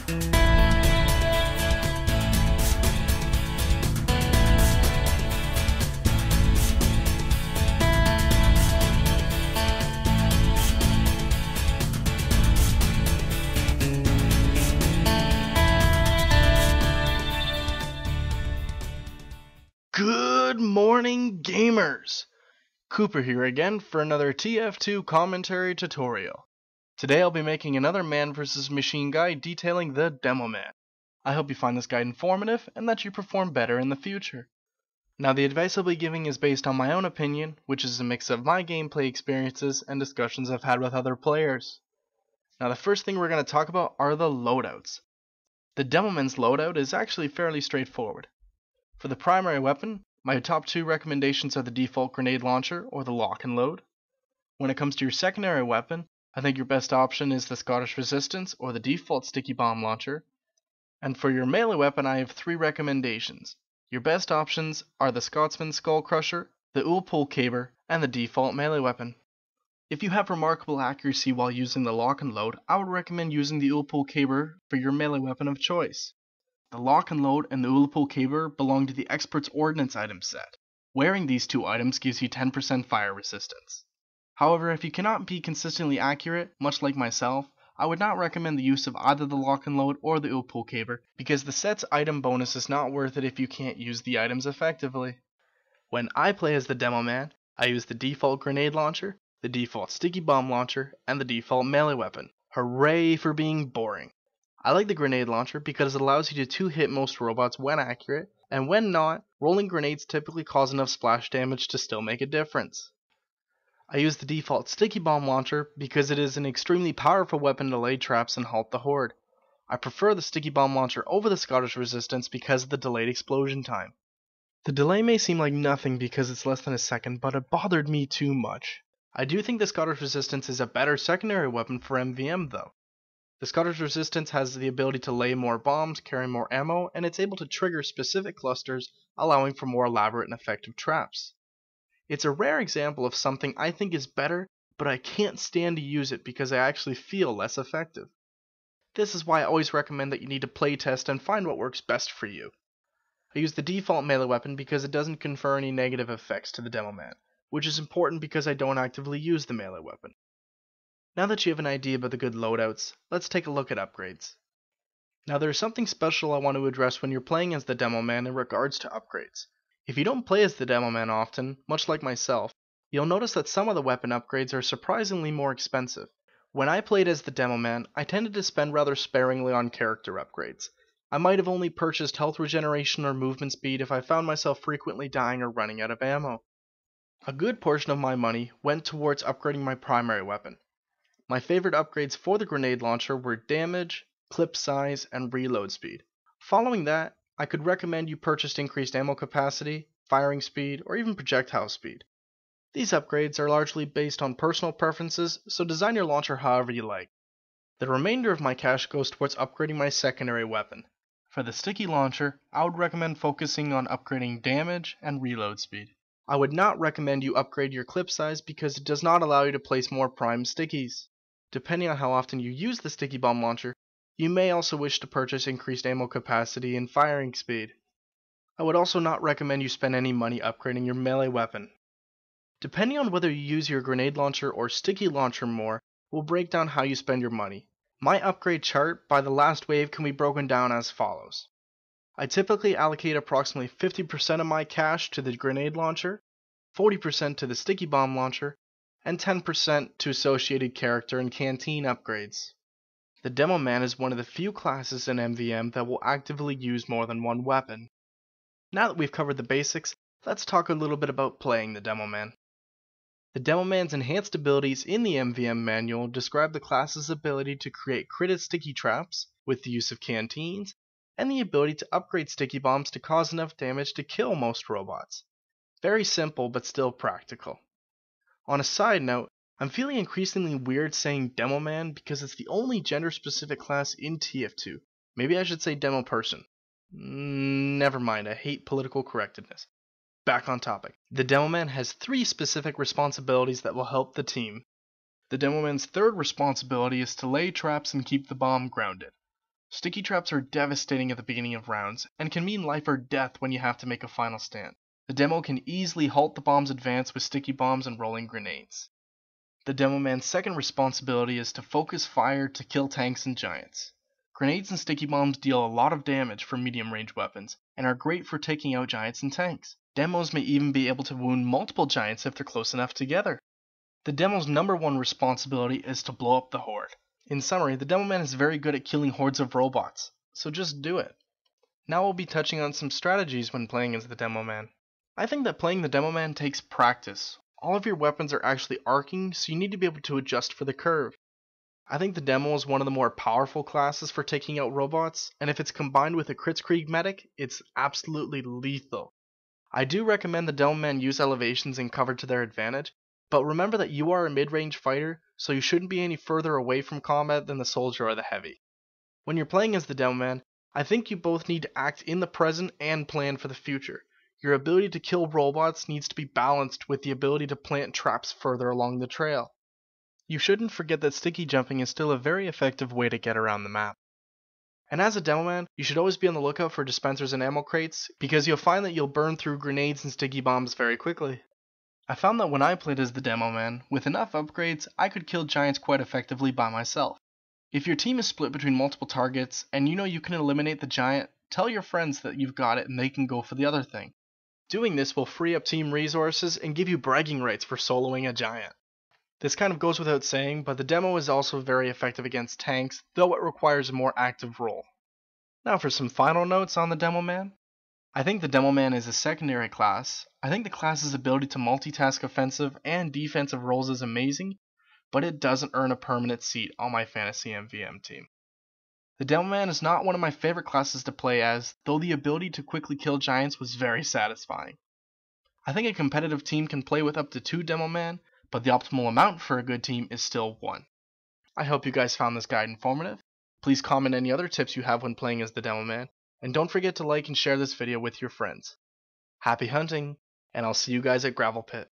Good morning, gamers! Cooper here again for another TF2 commentary tutorial. Today I'll be making another man vs. machine guide detailing the Demoman. I hope you find this guide informative and that you perform better in the future. Now the advice I'll be giving is based on my own opinion, which is a mix of my gameplay experiences and discussions I've had with other players. Now the first thing we're going to talk about are the loadouts. The Demoman's loadout is actually fairly straightforward. For the primary weapon, my top two recommendations are the default grenade launcher or the lock and load. When it comes to your secondary weapon, I think your best option is the Scottish Resistance or the default sticky bomb launcher. And for your melee weapon, I have three recommendations. Your best options are the Scotsman Skull Crusher, the Ullpull Caber, and the default melee weapon. If you have remarkable accuracy while using the lock and load, I would recommend using the Ullpull Caber for your melee weapon of choice. The lock and load and the Ullpull Caber belong to the Expert's Ordnance item set. Wearing these two items gives you 10% fire resistance. However, if you cannot be consistently accurate, much like myself, I would not recommend the use of either the lock and load or the Ullpull Caber because the set's item bonus is not worth it if you can't use the items effectively. When I play as the Demoman, I use the default grenade launcher, the default sticky bomb launcher, and the default melee weapon. Hooray for being boring! I like the grenade launcher because it allows you to two-hit most robots when accurate, and when not, rolling grenades typically cause enough splash damage to still make a difference. I use the default sticky bomb launcher because it is an extremely powerful weapon to lay traps and halt the horde. I prefer the sticky bomb launcher over the Scottish Resistance because of the delayed explosion time. The delay may seem like nothing because it's less than a second, but it bothered me too much. I do think the Scottish Resistance is a better secondary weapon for MVM though. The Scottish Resistance has the ability to lay more bombs, carry more ammo, and it's able to trigger specific clusters, allowing for more elaborate and effective traps. It's a rare example of something I think is better, but I can't stand to use it because I actually feel less effective. This is why I always recommend that you need to playtest and find what works best for you. I use the default melee weapon because it doesn't confer any negative effects to the Demoman, which is important because I don't actively use the melee weapon. Now that you have an idea about the good loadouts, let's take a look at upgrades. Now there is something special I want to address when you're playing as the Demoman in regards to upgrades. If you don't play as the Demoman often, much like myself, you'll notice that some of the weapon upgrades are surprisingly more expensive. When I played as the Demoman, I tended to spend rather sparingly on character upgrades. I might have only purchased health regeneration or movement speed if I found myself frequently dying or running out of ammo. A good portion of my money went towards upgrading my primary weapon. My favorite upgrades for the grenade launcher were damage, clip size, and reload speed. Following that, I could recommend you purchase increased ammo capacity, firing speed, or even projectile speed. These upgrades are largely based on personal preferences, so design your launcher however you like. The remainder of my cash goes towards upgrading my secondary weapon. For the sticky launcher, I would recommend focusing on upgrading damage and reload speed. I would not recommend you upgrade your clip size because it does not allow you to place more prime stickies. Depending on how often you use the sticky bomb launcher, you may also wish to purchase increased ammo capacity and firing speed. I would also not recommend you spend any money upgrading your melee weapon. Depending on whether you use your grenade launcher or sticky launcher more, will break down how you spend your money. My upgrade chart by the last wave can be broken down as follows. I typically allocate approximately 50% of my cash to the grenade launcher, 40% to the sticky bomb launcher, and 10% to associated character and canteen upgrades. The Demoman is one of the few classes in MVM that will actively use more than one weapon. Now that we've covered the basics, let's talk a little bit about playing the Demoman. The Demoman's enhanced abilities in the MVM manual describe the class's ability to create critted sticky traps with the use of canteens, and the ability to upgrade sticky bombs to cause enough damage to kill most robots. Very simple but still practical. On a side note, I'm feeling increasingly weird saying Demoman because it's the only gender-specific class in TF2. Maybe I should say Demo Person. Never mind, I hate political correctness. Back on topic. The Demoman has 3 specific responsibilities that will help the team. The Demoman's third responsibility is to lay traps and keep the bomb grounded. Sticky traps are devastating at the beginning of rounds, and can mean life or death when you have to make a final stand. The demo can easily halt the bomb's advance with sticky bombs and rolling grenades. The Demoman's second responsibility is to focus fire to kill tanks and giants. Grenades and sticky bombs deal a lot of damage for medium range weapons, and are great for taking out giants and tanks. Demos may even be able to wound multiple giants if they're close enough together. The demo's number one responsibility is to blow up the horde. In summary, the Demoman is very good at killing hordes of robots, so just do it. Now we'll be touching on some strategies when playing as the Demoman. I think that playing the Demoman takes practice. All of your weapons are actually arcing, so you need to be able to adjust for the curve. I think the Demo is one of the more powerful classes for taking out robots, and if it's combined with a Kritzkrieg medic, it's absolutely lethal. I do recommend the Demoman use elevations and cover to their advantage, but remember that you are a mid-range fighter, so you shouldn't be any further away from combat than the soldier or the heavy. When you're playing as the Demoman, I think you both need to act in the present and plan for the future. Your ability to kill robots needs to be balanced with the ability to plant traps further along the trail. You shouldn't forget that sticky jumping is still a very effective way to get around the map. And as a Demoman, you should always be on the lookout for dispensers and ammo crates, because you'll find that you'll burn through grenades and sticky bombs very quickly. I found that when I played as the Demoman, with enough upgrades, I could kill giants quite effectively by myself. If your team is split between multiple targets, and you know you can eliminate the giant, tell your friends that you've got it and they can go for the other thing. Doing this will free up team resources and give you bragging rights for soloing a giant. This kind of goes without saying, but the demo is also very effective against tanks, though it requires a more active role. Now for some final notes on the Demoman. I think the Demoman is a secondary class. I think the class's ability to multitask offensive and defensive roles is amazing, but it doesn't earn a permanent seat on my fantasy MVM team. The Demoman is not one of my favorite classes to play as, though the ability to quickly kill giants was very satisfying. I think a competitive team can play with up to 2 Demoman, but the optimal amount for a good team is still 1. I hope you guys found this guide informative. Please comment any other tips you have when playing as the Demoman, and don't forget to like and share this video with your friends. Happy hunting, and I'll see you guys at Gravel Pit.